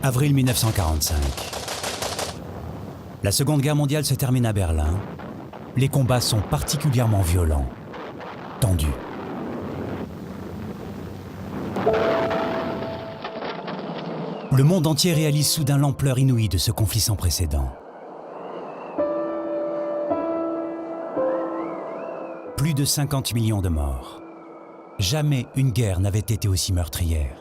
Avril 1945. La Seconde Guerre mondiale se termine à Berlin. Les combats sont particulièrement violents, tendus. Le monde entier réalise soudain l'ampleur inouïe de ce conflit sans précédent. Plus de 50 millions de morts. Jamais une guerre n'avait été aussi meurtrière.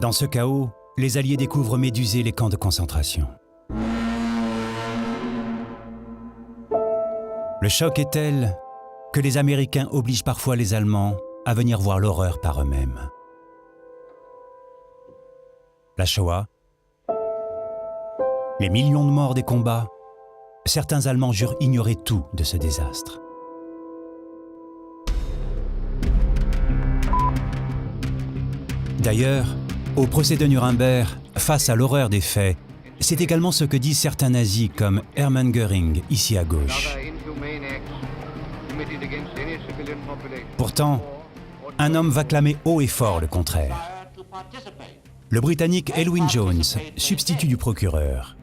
Dans ce chaos, les Alliés découvrent Médusée les camps de concentration. Le choc est tel que les Américains obligent parfois les Allemands à venir voir l'horreur par eux-mêmes. La Shoah, les millions de morts des combats, certains Allemands jurent ignorer tout de ce désastre. D'ailleurs, au procès de Nuremberg, face à l'horreur des faits, c'est également ce que disent certains nazis comme Hermann Göring, ici à gauche. Pourtant, un homme va clamer haut et fort le contraire. Le Britannique Elwyn Jones, substitut du procureur.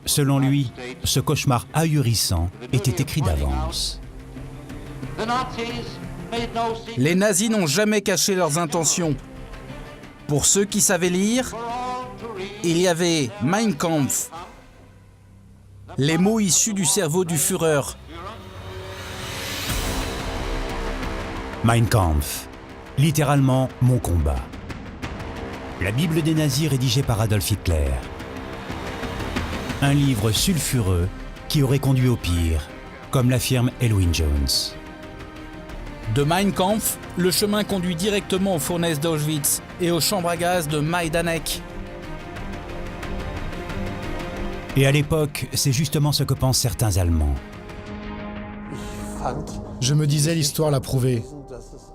Selon lui, ce cauchemar ahurissant était écrit d'avance. Les nazis n'ont jamais caché leurs intentions. Pour ceux qui savaient lire, il y avait Mein Kampf, les mots issus du cerveau du Führer. Mein Kampf, littéralement « mon combat ». La Bible des nazis rédigée par Adolf Hitler. Un livre sulfureux qui aurait conduit au pire, comme l'affirme Elwyn Jones. De Mein Kampf, le chemin conduit directement aux fournaises d'Auschwitz et aux chambres à gaz de Majdanek. Et à l'époque, c'est justement ce que pensent certains Allemands. Je me disais, l'histoire l'a prouvé.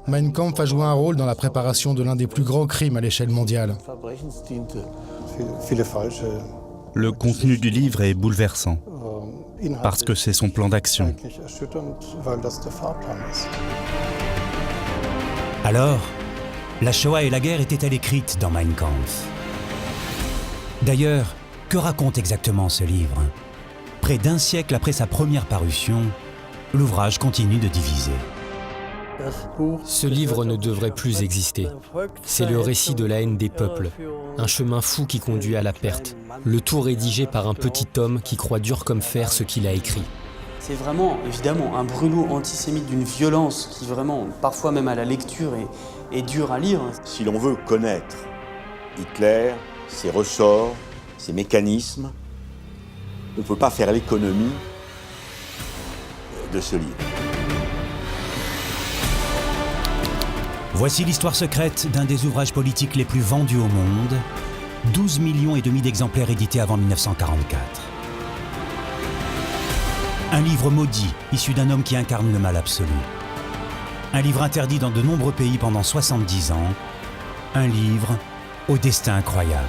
Mein Kampf a joué un rôle dans la préparation de l'un des plus grands crimes à l'échelle mondiale. Le contenu du livre est bouleversant, parce que c'est son plan d'action. Alors, la Shoah et la guerre étaient-elles écrites dans Mein Kampf? D'ailleurs, que raconte exactement ce livre? Près d'un siècle après sa première parution, l'ouvrage continue de diviser. Ce livre ne devrait plus exister. C'est le récit de la haine des peuples, un chemin fou qui conduit à la perte, le tout rédigé par un petit homme qui croit dur comme fer ce qu'il a écrit. C'est vraiment, évidemment, un brûlot antisémite d'une violence qui vraiment, parfois même à la lecture, est dur à lire. Si l'on veut connaître Hitler, ses ressorts, ses mécanismes, on ne peut pas faire l'économie de ce livre. Voici l'histoire secrète d'un des ouvrages politiques les plus vendus au monde, 12,5 millions d'exemplaires édités avant 1944. Un livre maudit, issu d'un homme qui incarne le mal absolu. Un livre interdit dans de nombreux pays pendant 70 ans. Un livre au destin incroyable.